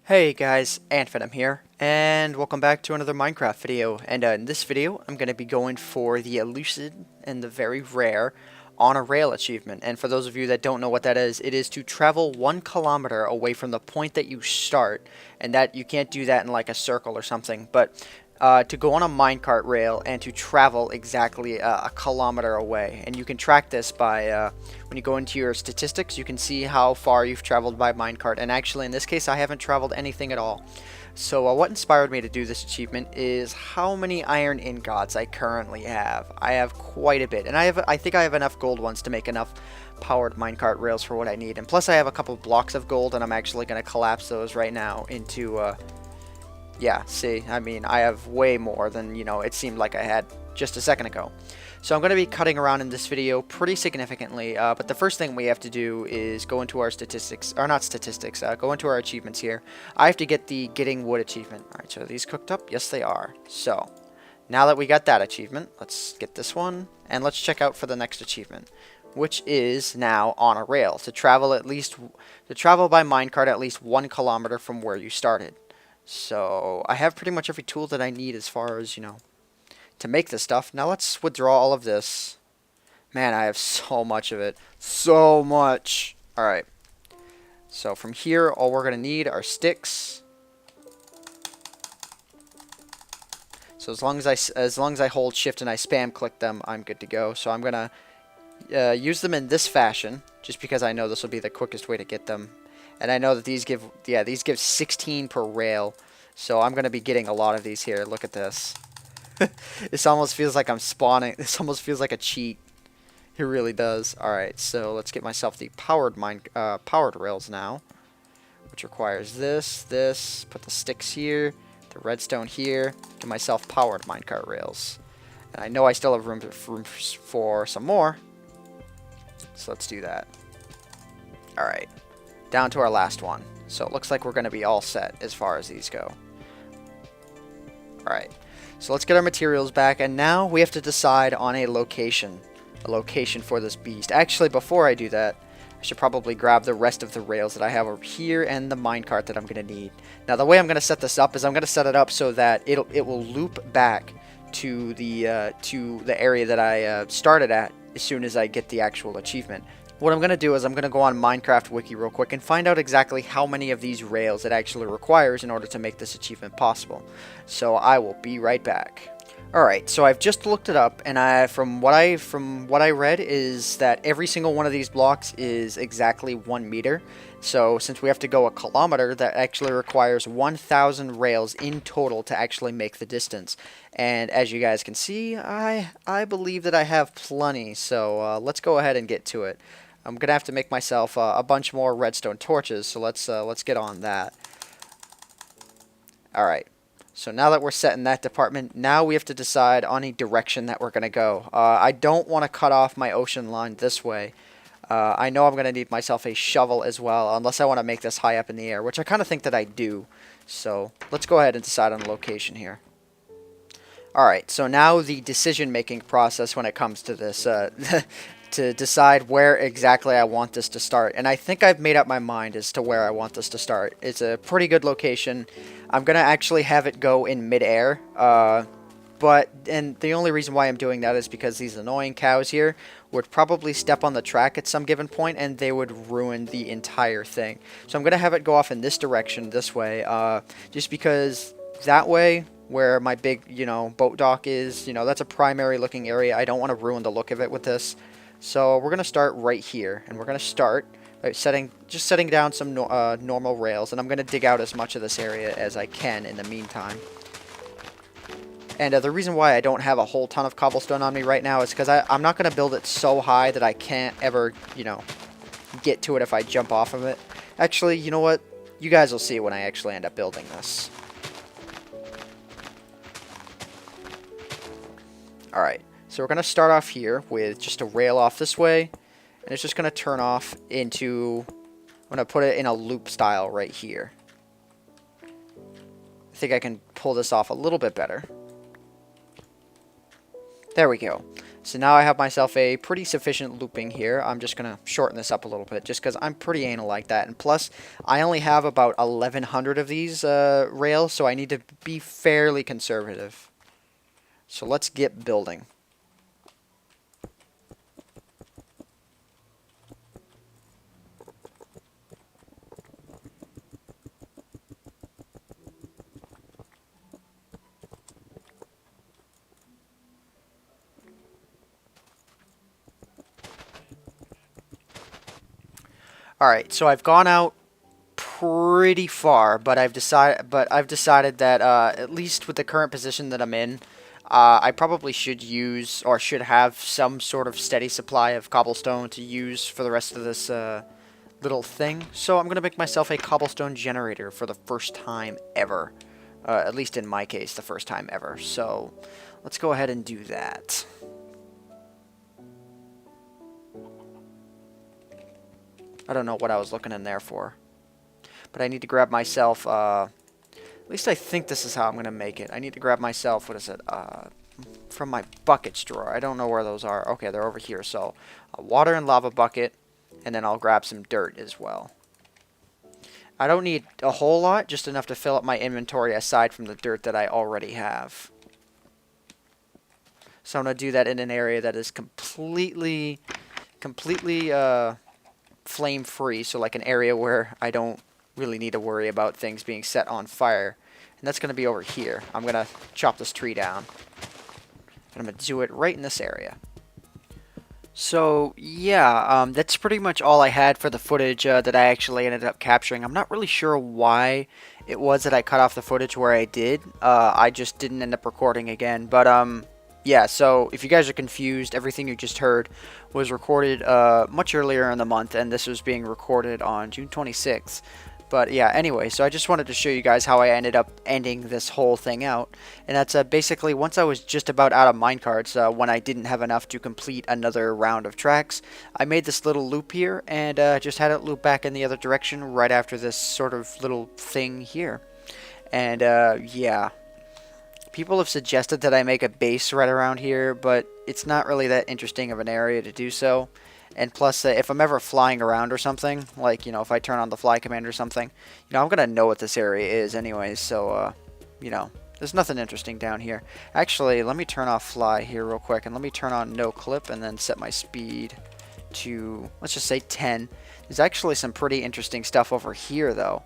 Hey guys, AntVenom here, and welcome back to another Minecraft video. And in this video, I'm going to be going for the elusive and the very rare on a rail achievement. And for those of you that don't know what that is, it is to travel 1 kilometer away from the point that you start, and that you can't do that in like a circle or something, but to go on a minecart rail and to travel exactly a kilometer away. And you can track this by when you go into your statistics, you can see how far you've traveled by minecart. And actually, in this case, I haven't traveled anything at all. So what inspired me to do this achievement is how many iron ingots I currently have. I have quite a bit, and I think I have enough gold ones to make enough powered minecart rails for what I need. And plus, I have a couple of blocks of gold, and I'm actually going to collapse those right now into yeah, see, I mean, I have way more than, it seemed like I had just a second ago. So I'm going to be cutting around in this video pretty significantly, but the first thing we have to do is go into our statistics, or not statistics, go into our achievements here. I have to get the Getting Wood achievement. Alright, so are these cooked up? Yes, they are. So, now that we got that achievement, let's get this one, and let's check out for the next achievement, which is now on a rail, to travel by minecart at least 1 kilometer from where you started. So I have pretty much every tool that I need as far as, to make this stuff. Now let's withdraw all of this. Man, I have so much of it. So much. Alright. So from here, all we're going to need are sticks. So as long as I hold shift and I spam click them, I'm good to go. So I'm going to use them in this fashion, just because I know this will be the quickest way to get them. And I know that these give 16 per rail. So I'm going to be getting a lot of these here. Look at this. This almost feels like I'm spawning. This almost feels like a cheat. It really does. Alright, so let's get myself the powered rails now. Which requires this. Put the sticks here. The redstone here. Get myself powered minecart rails. And I know I still have room for some more. So let's do that. Alright. Down to our last one. So it looks like we're going to be all set as far as these go. Alright, so let's get our materials back, and now we have to decide on a location for this beast. Actually, before I do that, I should probably grab the rest of the rails that I have over here and the minecart that I'm going to need. Now, the way I'm going to set this up is I'm going to set it up so that it will loop back to the area that I started at as soon as I get the actual achievement. What I'm going to do is I'm going to go on Minecraft Wiki real quick and find out exactly how many of these rails it actually requires in order to make this achievement possible. So I will be right back. Alright, so I've just looked it up, and from what I read is that every single one of these blocks is exactly 1 meter. So since we have to go a kilometer, that actually requires 1,000 rails in total to actually make the distance. And as you guys can see, I believe that I have plenty. So let's go ahead and get to it. I'm gonna have to make myself a bunch more redstone torches. So let's get on that. All right. So now that we're set in that department, now we have to decide on a direction that we're gonna go. I don't want to cut off my ocean line this way. I know I'm going to need myself a shovel as well, unless I want to make this high up in the air, which I kind of think that I do. So let's go ahead and decide on the location here. Alright, so now the decision-making process when it comes to this, to decide where exactly I want this to start. And I think I've made up my mind as to where I want this to start. It's a pretty good location. I'm going to actually have it go in mid-air. And the only reason why I'm doing that is because these annoying cows here would probably step on the track at some given point, and they would ruin the entire thing. So I'm going to have it go off in this direction, this way, just because that way, where my big, boat dock is, that's a primary looking area. I don't want to ruin the look of it with this. So we're going to start right here, and we're going to start by setting down some normal rails, and I'm going to dig out as much of this area as I can in the meantime. And the reason why I don't have a whole ton of cobblestone on me right now is because I'm not going to build it so high that I can't ever, get to it if I jump off of it. Actually, you know what? You guys will see when I actually end up building this. Alright, so we're going to start off here with just a rail off this way. And it's just going to turn off into... I'm going to put it in a loop style right here. I think I can pull this off a little bit better. There we go. So now I have myself a pretty sufficient looping here. I'm just going to shorten this up a little bit just because I'm pretty anal like that. And plus, I only have about 1,100 of these rails, so I need to be fairly conservative. So let's get building. All right, so I've gone out pretty far, but I've decided that at least with the current position that I'm in, I probably should use or should have some sort of steady supply of cobblestone to use for the rest of this little thing. So I'm gonna make myself a cobblestone generator for the first time ever, at least in my case, the first time ever. So let's go ahead and do that. I don't know what I was looking in there for. But I need to grab myself, at least I think this is how I'm going to make it. I need to grab myself, what is it, from my buckets drawer. I don't know where those are. Okay, they're over here. So, a water and lava bucket, and then I'll grab some dirt as well. I don't need a whole lot, just enough to fill up my inventory aside from the dirt that I already have. So I'm going to do that in an area that is completely flame free, so like an area where I don't really need to worry about things being set on fire. And that's going to be over here. I'm going to chop this tree down. And I'm going to do it right in this area. So yeah, that's pretty much all I had for the footage that I actually ended up capturing. I'm not really sure why it was that I cut off the footage where I did. I just didn't end up recording again. But yeah, so if you guys are confused, everything you just heard was recorded much earlier in the month, and this was being recorded on June 26th. But yeah, anyway, so I just wanted to show you guys how I ended up ending this whole thing out. And that's basically once I was just about out of minecarts, when I didn't have enough to complete another round of tracks, I made this little loop here and just had it loop back in the other direction right after this sort of little thing here. And yeah, people have suggested that I make a base right around here, but it's not really that interesting of an area to do so. And plus, if I'm ever flying around or something, like, you know, if I turn on the fly command or something, you know, I'm going to know what this area is anyways. So, you know, there's nothing interesting down here. Actually, let me turn off fly here real quick. And let me turn on no clip and then set my speed to, let's just say 10. There's actually some pretty interesting stuff over here, though.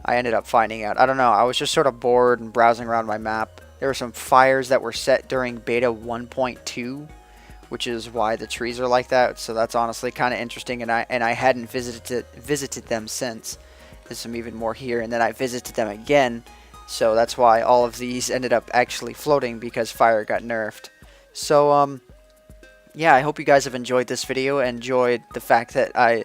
I ended up finding out. I don't know. I was just sort of bored and browsing around my map. There were some fires that were set during beta 1.2. Which is why the trees are like that. So that's honestly kind of interesting, and I hadn't visited them since. There's some even more here, and then I visited them again. So that's why all of these ended up actually floating, because fire got nerfed. So yeah, I hope you guys have enjoyed this video, enjoyed the fact that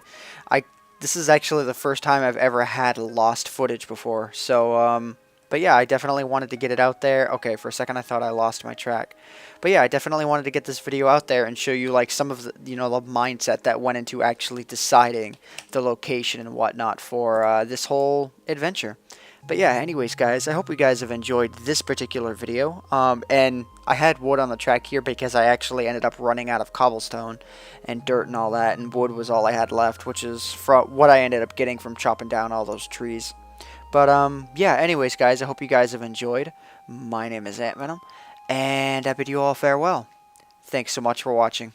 this is actually the first time I've ever had lost footage before. So but yeah, I definitely wanted to get it out there. Okay, for a second I thought I lost my track. But yeah, I definitely wanted to get this video out there and show you like some of the, you know, the mindset that went into actually deciding the location and whatnot for this whole adventure. But yeah, anyways guys, I hope you guys have enjoyed this particular video. And I had wood on the track here because I actually ended up running out of cobblestone and dirt and all that, and wood was all I had left, which is from what I ended up getting from chopping down all those trees. But yeah, anyways guys, I hope you guys have enjoyed. My name is AntVenom, and I bid you all farewell. Thanks so much for watching.